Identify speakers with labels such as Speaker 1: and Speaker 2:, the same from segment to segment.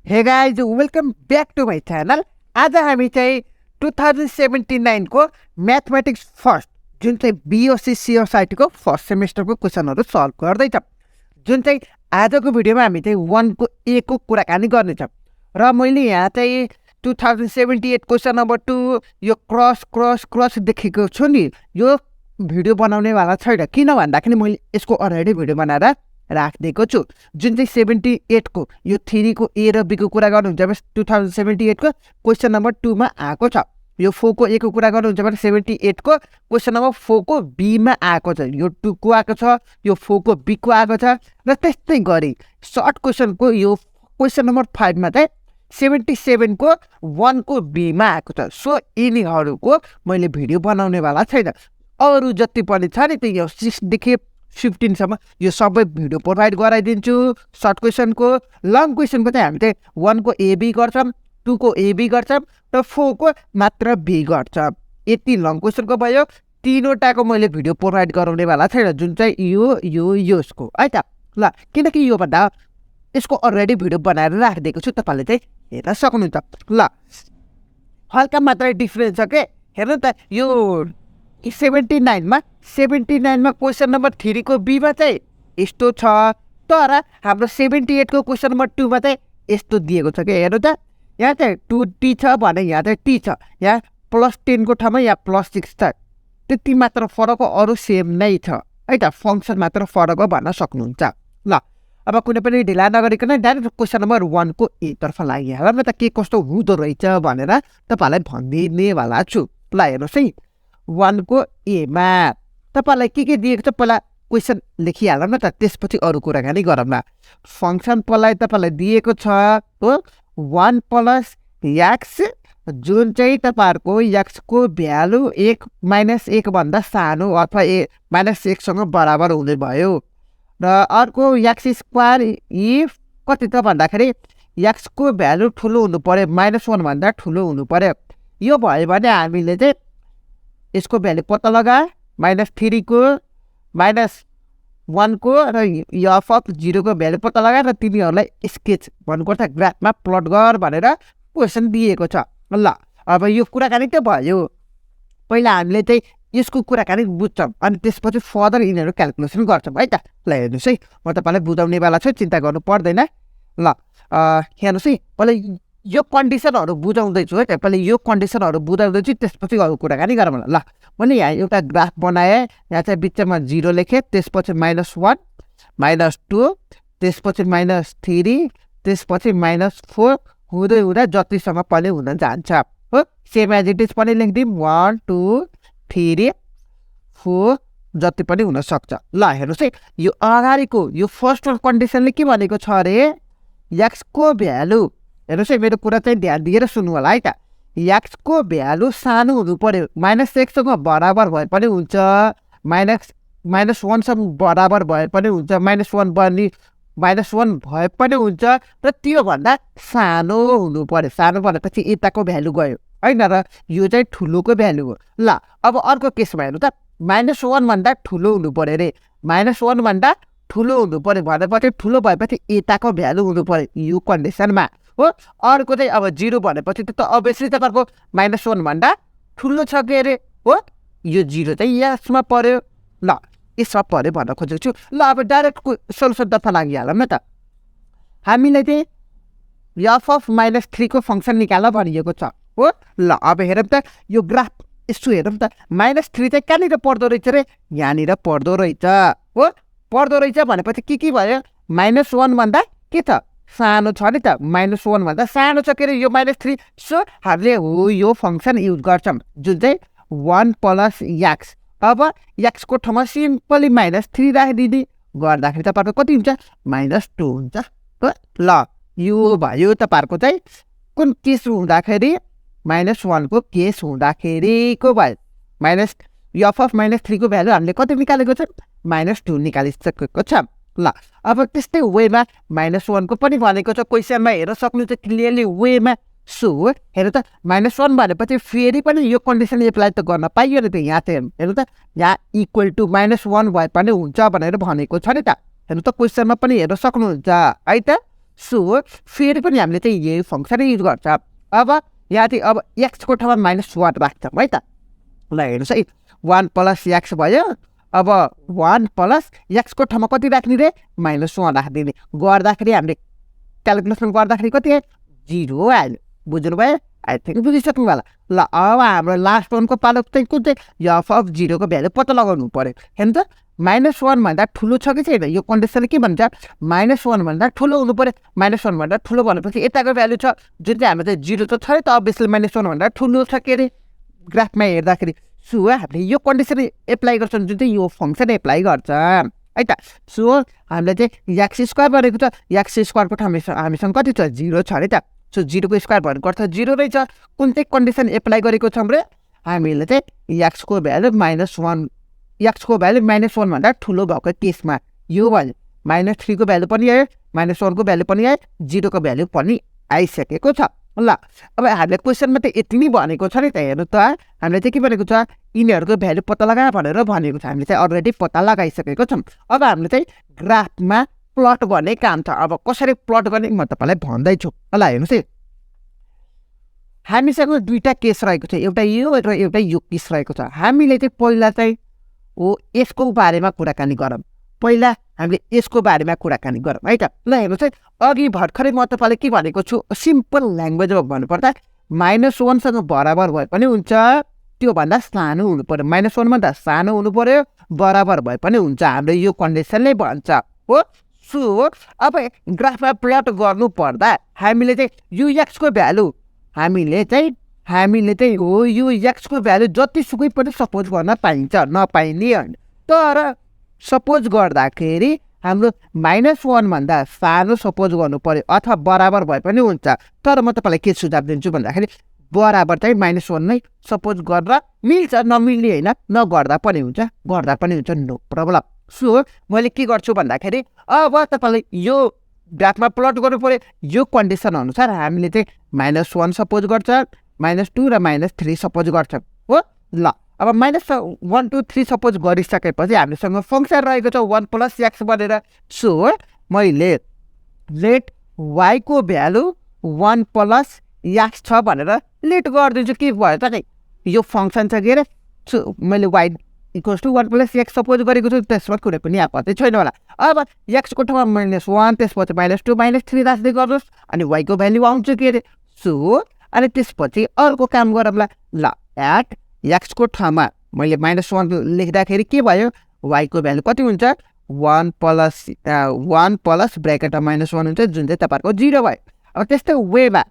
Speaker 1: हे guys welcome back to my channel. आज हामी चाहिँ 2079 को म्याथमेटिक्स फर्स्ट जुन चाहिँ BSc.CSIT को फर्स्ट सेमेस्टरको क्वेसनहरू सल्भ गर्दैछ। जुन चाहिँ आजको भिडियोमा हामी चाहिँ 1 को A को कुराकानी गर्नेछ। र मैले यहाँ चाहिँ 2078 क्वेसन नम्बर 2 यो क्रस देखेको छु नि। यो भिडियो बनाउनेवाला छैन, किन भन्दाखेरि मैले यसको अलरेडी भिडियो बनाएर राखिदिएको छु। जुन चाहिँ 78 को यो 3 को A र B को कुरा गर्नुहुन्छ भने 2078 को क्वेसन नम्बर 2 मा आएको छ। यो 4 को A को कुरा गर्नुहुन्छ भने 78 को क्वेसन नम्बर 4 को B मा आएको छ। यो 2 को आएको छ, यो 4 को B को आएको छ। र त्यस्तै गरी सर्ट क्वेसनको यो क्वेसन नम्बर 5 मा चाहिँ 77 को 1 को B मा आएको छ। सो यिनीहरूको मैले भिडियो बनाउनेवाला छैन। अरू जति पनि छ नि त्यो यो 6 देखि 15 सम्म यो सबै भिडियो प्रोभाइड गराइदिन्छु। सर्ट क्वेसनको, लङ क्वेसनको चाहिँ हामी चाहिँ 1 को AB गर्छौँ, 2 को AB गर्छौँ र 4 को मात्र B गर्छौँ। यति लङ क्वेसनको भयो। तीनवटाको मैले भिडियो प्रोभाइड गराउनेवाला छैन, जुन चाहिँ यसको है त ल। किनकि योभन्दा यसको अलरेडी भिडियो बनाएर राखिदिएको छु, तपाईँले चाहिँ हेर्न सक्नुहुन्छ। ल हल्का मात्रै डिफ्रेन्स छ के। हेर्नु त यो 79 मा क्वेसन नम्बर 3 को B मा चाहिँ यस्तो छ, तर हाम्रो 78 को क्वेसन नम्बर 2 मा चाहिँ यस्तो दिएको छ के। हेर्नु त यहाँ चाहिँ 2t छ भने यहाँ चाहिँ t छ, यहाँ +10 को ठाउँमा यहाँ +6 छ। त्यति मात्र फरक हो, अरू सेम नै छ है त। फङ्सन मात्र फरक हो भन्न सक्नुहुन्छ। ल अब कुनै पनि ढिला नगरिकन डाइरेक्ट क्वेसन नम्बर 1 को A तर्फ लागिहालौँ न त, के कस्तो हुँदो रहेछ भनेर तपाईँलाई भनिदिनेवाला छु। ल हेर्नुहोस् है, 1 को A मा तपाईँलाई के दिएको छ पहिला क्वेसन लेखिहालौँ न त, त्यसपछि अरू कुराकानी गरौँ न। फङ्सन पहिला तपाईँलाई दिएको छ हो 1 + x, जुन चाहिँ तपाईँहरूको x को भ्यालु 1 - 1 भन्दा सानो अथवा -1 सँग बराबर हुने भयो। र अर्को x² इफ कति त भन्दाखेरि x को भ्यालु ठुलो हुनु पर्यो, -1 भन्दा ठुलो हुनु पर्यो। यो भयो भने हामीले चाहिँ यसको भ्यालु पत्ता लगा, -3 को -1 को र f(0) को भ्यालु पत्ता लगा र तिनीहरूलाई स्केच भन्नुपर्छ, ग्राफमा प्लट गर भनेर क्वेसन दिएको छ। ल अब यो कुराकानी त भयो। पहिला हामीले चाहिँ यसको कुराकानी बुझ्छौँ अनि त्यसपछि फर्दर यिनीहरू क्यालकुलेसन गर्छौँ है त। ल हेर्नुहोस् है, म तपाईँलाई बुझाउनेवाला छु, चिन्ता गर्नु पर्दैन। ल हेर्नुहोस् है, पहिला यो कन्डिसनहरू बुझाउँदैछु है त। पहिला यो कन्डिसनहरू बुझाउँदैछु, त्यसपछि अरू कुराकानी गरौँ। ल मैले यहाँ एउटा ग्राफ बनाएँ, यहाँ चाहिँ बिचमा 0 लेखेँ, त्यसपछि -1 -2 त्यसपछि -3 त्यसपछि -4 हुँदै हुँदा जतिसम्म पनि हुन जान्छ हो। सेम एज इट इज पनि लेखिदिउँ, 1 2 3 4 जति पनि हुनसक्छ। ल हेर्नुहोस् है, यो अगाडिको यो फर्स्ट कन्डिसनले के भनेको छ अरे, x को भ्यालु, हेर्नुहोस् है मेरो कुरा चाहिँ ध्यान दिएर सुन्नु होला है त। x को भ्यालु सानो हुनु पर्यो, -1 सँग बराबर भए पनि हुन्छ, -1 सँग बराबर भए पनि हुन्छ, -1 भए पनि हुन्छ, र त्योभन्दा सानो हुनु पर्यो। सानो भनेपछि यताको भ्यालु गयो होइन, र यो चाहिँ ठुलोको भ्यालु हो। ल अब अर्को केसमा हेर्नु त, -1 भन्दा ठुलो हुनु पर्यो अरे, -1 भन्दा ठुलो हुनु पर्यो भनेपछि ठुलो भएपछि यताको भ्यालु हुनु पर्यो यो कन्डिसनमा हो। अर्को चाहिँ अब 0 भनेपछि त अभियसली तपाईँको -1 भन्दा ठुलो छ के अरे हो। यो 0 चाहिँ यसमा पर्यो। ल यसमा पर्यो भन्न खोजेको छु। ल अब डाइरेक्ट सोल्युसनतर्फ लागिहालौँ न त। हामीलाई चाहिँ f(-3) को फङ्सन निकाल भनिएको छ हो। ल अब हेरौँ त यो ग्राफ यसो हेरौँ त, -3 चाहिँ कहाँनिर पर्दो रहेछ रे, यहाँनिर पर्दो रहेछ हो। पर्दो रहेछ भनेपछि के भयो, -1 भन्दा के छ सानो छ नि त, -1 भन्दा सानो छ के अरे यो -3। सो हामीले हो यो फङ्सन युज गर्छौँ, जुन चाहिँ 1 + x। अब x को ठाउँमा सिम्पली -3 राखिदिने गर्दाखेरि तपाईँहरूको कति हुन्छ, -2 हुन्छ हो। ल यो भयो तपाईँहरूको चाहिँ कुन केस हुँदाखेरि, -1 को केस हुँदाखेरिको भयो। f(-3) को भ्यालु हामीले कति निकालेको छ, -2 निकालिसकेको छ। ल अब त्यस्तै वेमा -1 को पनि भनेको छ क्वेसनमा, हेर्न सक्नुहुन्छ क्लियरली वेमा। सो हेर्नु त -1 भनेपछि फेरि पनि यो कन्डिसन एप्लाई त गर्न पाइयो नि त। यहाँ चाहिँ हेर्नु त, यहाँ इक्वल टु -1 भए पनि हुन्छ भनेर भनेको छ नि त। हेर्नु त क्वेसनमा पनि हेर्न सक्नुहुन्छ है त। सो फेरि पनि हामीले चाहिँ यही फङ्सन युज गर्छ। अब यहाँ चाहिँ अब एक्सको ठाउँमा -1 राख्छौँ है त। ल हेर्नुहोस् है 1 + x भयो। अब 1 + x को ठाउँमा कति राख्ने रे -1 राखिदिने। गर्दाखेरि हामीले क्यालकुलेसन गर्दाखेरि कति आयो 0 आयो। बुझ्नुभयो? आई थिङ्क बुझिसक्नु होला। ल अब हाम्रो लास्ट वानको पालो चाहिँ कुन चाहिँ एफ अफ 0 को भ्यालु पत्ता लगाउनु पऱ्यो। हेर्नु त -1 भन्दा ठुलो छ कि छैन, यो कन्डिसनले के भन्छ -1 भन्दा ठुलो हुनु पऱ्यो। -1 भन्दा ठुलो भनेपछि यताको भ्यालु छ जुन चाहिँ हाम्रो चाहिँ 0 त छ त अभियसली -1 भन्दा ठुलो छ के अरे ग्राफमा हेर्दाखेरि। सो हामीले यो कन्डिसन एप्लाई गर्छौँ जुन चाहिँ यो फङ्सन एप्लाई गर्छ है त। सो हामीले चाहिँ x² भनेको छ, x² को हामीसँग कति छ 0 छ अरे त। सो 0 को स्क्वायर भनेको अर्थ 0 रहेछ। कुन चाहिँ कन्डिसन एप्लाई गरेको छौँ रे हामीले चाहिँ x को भ्यालु -1 x को भ्यालु -1 भन्दा ठुलो भएको केसमा यो भयो। -3 को भ्यालु पनि आयो, -1 को भ्यालु पनि आयो, 0 को भ्यालु पनि आइसकेको छ। ल अब हामीले क्वेसनमा त यति नै भनेको छ नि त। हेर्नु त हामीले चाहिँ के भनेको छ यिनीहरूको भ्यालु पत्ता लगा भनेर भनेको छ। हामीले चाहिँ अलरेडी पत्ता लगाइसकेको छौँ। अब हामीले चाहिँ ग्राफमा प्लट गर्ने काम छ। अब कसरी प्लट गर्ने म तपाईँलाई भन्दैछु। ल हेर्नुहोस् है हामीसँग दुईवटा केस रहेको छ, एउटा यो र एउटा यो केस रहेको छ। हामीले चाहिँ पहिला चाहिँ यसको बारेमा कुराकानी गरौँ। पहिला हामीले यसको बारेमा कुराकानी गरौँ है त। ल हेर्नुहोस् है अघि भर्खरै म तपाईँलाई के भनेको छु सिम्पल ल्याङ्ग्वेजमा भन्नुपर्दा -1सँग बराबर भए पनि हुन्छ, त्योभन्दा सानो हुनु पऱ्यो। -1 भन्दा सानो हुनु पऱ्यो, बराबर भए पनि हुन्छ। हाम्रो यो कन्डिसनले भन्छ हो। सो अब ग्राफमा प्लट गर्नु पर्दा हामीले चाहिँ यो एक्सको भ्यालु हामीले चाहिँ हो यो एक्सको भ्यालु जतिसुकै पनि सपोज गर्न पाइन्छ, नपाइने होइन। तर सपोज गर्दाखेरि हाम्रो -1 भन्दा सानो सपोज गर्नु पर्यो अथवा बराबर भए पनि हुन्छ। तर म तपाईँलाई के सुझाव दिन्छु भन्दाखेरि बराबर चाहिँ -1 नै सपोज गरेर मिल्छ, नमिल्ने होइन, नगर्दा पनि हुन्छ, गर्दा पनि हुन्छ, नो प्रब्लम। सो मैले के गर्छु भन्दाखेरि अब तपाईँलाई यो ग्राफमा प्लट गर्नु पऱ्यो। यो कन्डिसन अनुसार हामीले चाहिँ -1 सपोज गर्छ, -2 र -3 सपोज गर्छ हो। ल अब -1 2 3 सपोज गरिसकेपछि हामीसँग फङ्सन रहेको छ 1 + x भनेर। सो मैले लेट y को भ्यालु 1 + x छ भनेर लेट गरिदिन्छु। के भयो त नि यो फङ्सन छ के अरे। सो मैले y = 1 + x सपोज गरेको छु, त्यसमा कुनै पनि आपत्ति छैन होला। अब x को ठाउँमा -1 त्यसपछि -2 -3 राख्दै गर्नुहोस् अनि y को भ्यालु आउँछ के अरे। सो अनि त्यसपछि अर्को काम गरौँला। ल एट x को ठाउँमा मैले -1 लेख्दाखेरि के भयो y को भ्यालु कति हुन्छ 1 + ब्र्याकेटमा -1 हुन्छ जुन चाहिँ तपाईँहरूको 0 भयो। अब त्यस्तै वेमा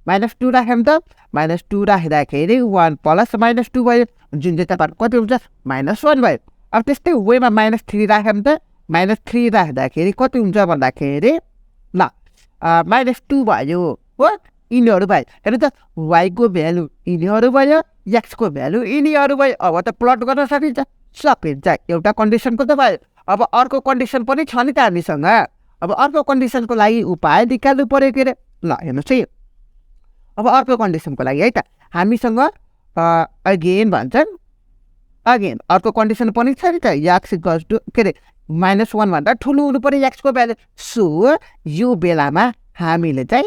Speaker 1: -2 राख्यौँ त -2 राख्दाखेरि 1 + -2 भयो जुन चाहिँ तपाईँहरूको कति हुन्छ -1 भयो। अब त्यस्तै वेमा -3 राख्यौँ त -3 राख्दाखेरि कति हुन्छ भन्दाखेरि ल -2 भयो हो। यिनीहरू भयो हेर्नु त y को भ्यालु यिनीहरू भयो, x को भ्यालु यिनीहरू भयो। अब त प्लट गर्न सकिन्छ, एउटा कन्डिसनको त भयो। अब अर्को कन्डिसन पनि छ नि त हामीसँग। अब अर्को कन्डिसनको लागि उपाय निकाल्नु पऱ्यो के अरे। ल हेर्नुहोस् है अब अर्को कन्डिसनको लागि है त हामीसँग अगेन भन्छन् अगेन अर्को कन्डिसन पनि छ नि त x = के अरे -1 भन्दा ठुलो हुनु पऱ्यो x को भ्यालु। सो यो बेलामा हामीले चाहिँ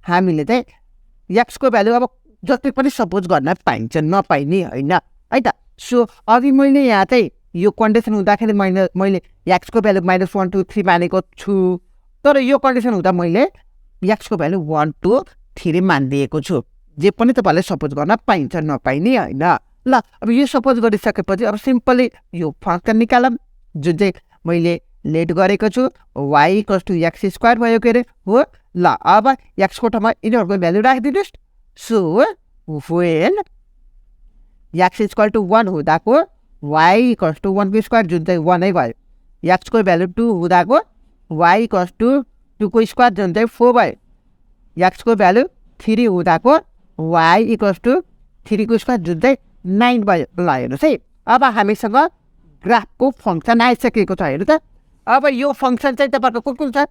Speaker 1: x को भ्यालु अब जति पनि सपोज गर्न पाइन्छ, नपाइने होइन है त। सो अघि मैले यहाँ चाहिँ यो कन्डिसन हुँदाखेरि मैले x को भ्यालु -1 2 3 मानेको छु। तर यो कन्डिसन हुँदा मैले x को भ्यालु 1 2 3 मानिदिएको छु। जे पनि तपाईँले सपोज गर्न पाइन्छ, नपाइने होइन। ल अब यो सपोज गरिसकेपछि अब सिम्पली यो फङ्सन निकालौँ जुन चाहिँ मैले लेट गरेको छु y = x² भयो के अरे हो। ल अब x को ठाउँमा यिनीहरूको भ्यालु राखिदिनुहोस्। सो वेन x = 1 हुँदाको y = 1 को स्क्वायर जुन चाहिँ 1 नै भयो, x को भ्यालु 2 हुँदाको y = 2 को स्क्वायर जुन चाहिँ 4 भयो, x को भ्यालु 3 हुँदाको y = 3 को स्क्वायर जुन चाहिँ 9 भयो। ल हेर्नुहोस् है अब हामीसँग ग्राफको फङ्सन आइसकेको छ। हेर्नु त अब यो फङ्सन चाहिँ तपाईँहरूको कुन छ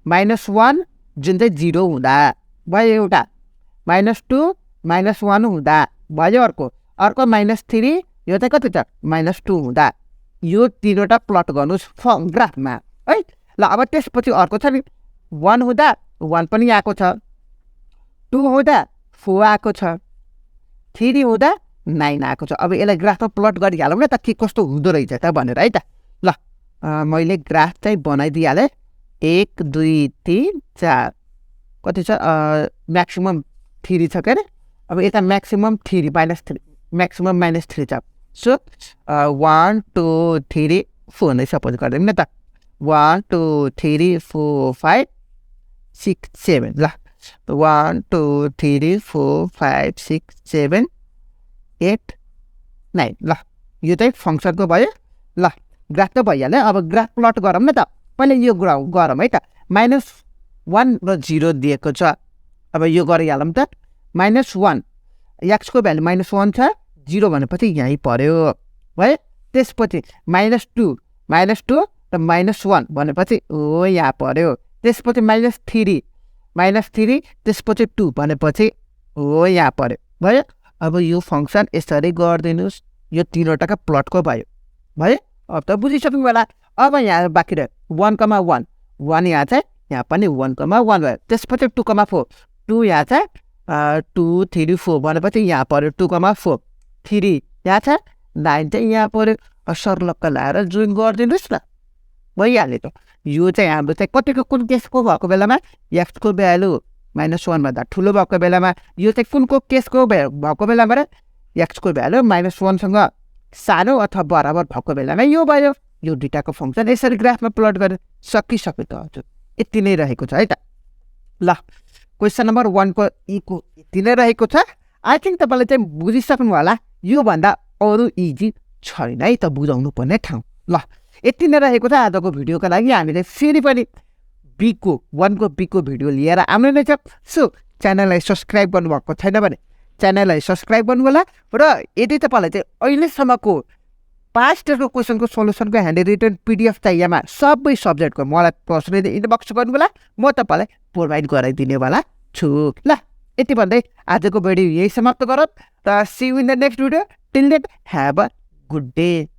Speaker 1: -1 जुन चाहिँ 0 हुँदा भयो एउटा, -2 -1 हुँदा भयो अर्को -3 यो चाहिँ कति छ -2 हुँदा। यो 3वटा प्लट गर्नुहोस् ग्राफमा है। ल अब त्यसपछि अर्को छ नि 1 हुँदा 1 पनि आएको छ, 2 हुँदा 4 आएको छ, 3 हुँदा 9 आएको छ। अब यसलाई ग्राफमा प्लट गरिहालौँ न त के कस्तो हुँदो रहेछ त भनेर है त। ल मैले ग्राफ चाहिँ बनाइदिइहालेँ। 1 2 3 4 कति छ म्याक्सिमम 3 छ के अरे। अब यता म्याक्सिमम 3 -3 म्याक्सिमम -3 छ। सो 1 2 3 4 नै सपोज गरिदिउँ न त। 1 2 3 4 5 6 7 ल 1 2 3 4 5 6 7 8 9 ल यो चाहिँ फङ्सनको भयो। ल ग्राफ त भइहाल्यो। अब ग्राफ प्लट गरौँ न त। पहिले यो गरौँ है त। -1 र 0 दिएको छ। अब यो गरिहालौँ त। -1 एक्सको भ्यालु -1 छ, 0 भनेपछि यहीँ पर्यो है। त्यसपछि -2 र -1 भनेपछि ओ यहाँ पर्यो। त्यसपछि -3 त्यसपछि 2 भनेपछि हो यहाँ पर्यो भयो। अब यो फङ्सन यसरी गरिदिनुहोस्। यो तीनवटाका प्लटको भयो भयो। अब त बुझिसक्नु होला। अब यहाँ बाँकी रह्यो 1,1 1 यहाँ चाहिँ यहाँ पनि 1,1 भयो। त्यसपछि 2,4 2 यहाँ चाहिँ 2 3 4 भनेपछि यहाँ पर्यो 2,4 3 यहाँ छ 9 चाहिँ यहाँ पर्यो। सर्लक्क लाएर जोइन गरिदिनुहोस् न भइहाल्यो त। यो चाहिँ हाम्रो चाहिँ कतिको कुन केसको भएको बेलामा एक्सको भ्यालु -1 भन्दा ठुलो भएको बेलामा, यो चाहिँ कुनको केसको भएको बेलामा र एक्सको भ्यालु -1 सँग सानो अथवा बराबर भएको बेलामा यो भयो। यो दुईटाको फङ्सन यसरी ग्राफमा प्लट गरेर सकिसक्यो त हजुर। यति नै रहेको छ है त। ल क्वेसन नम्बर 1 को को यति नै रहेको छ। आई थिङ्क तपाईँले चाहिँ बुझिसक्नु होला। योभन्दा अरू इजी छैन है त बुझाउनु पर्ने ठाउँ। ल यति नै रहेको छ आजको भिडियोको लागि। हामीले फेरि पनि 1 को बीको भिडियो लिएर आउने नै छ। सो च्यानललाई सब्सक्राइब गर्नुभएको छैन भने च्यानललाई सब्सक्राइब गर्नु होला। र यदि तपाईँलाई चाहिँ अहिलेसम्मको पास्ट इयरको क्वेसनको सोल्युसनको ह्यान्ड रिटन PDF चाहिएमा सबै सब्जेक्टको मलाई पर्सनली इनबक्स गर्नु होला। म तपाईँलाई प्रोभाइड गराइदिनेवाला छु। ल यति भन्दै आजको भिडियो यही समाप्त गरौँ। त see you in the next video. Till then have a good day.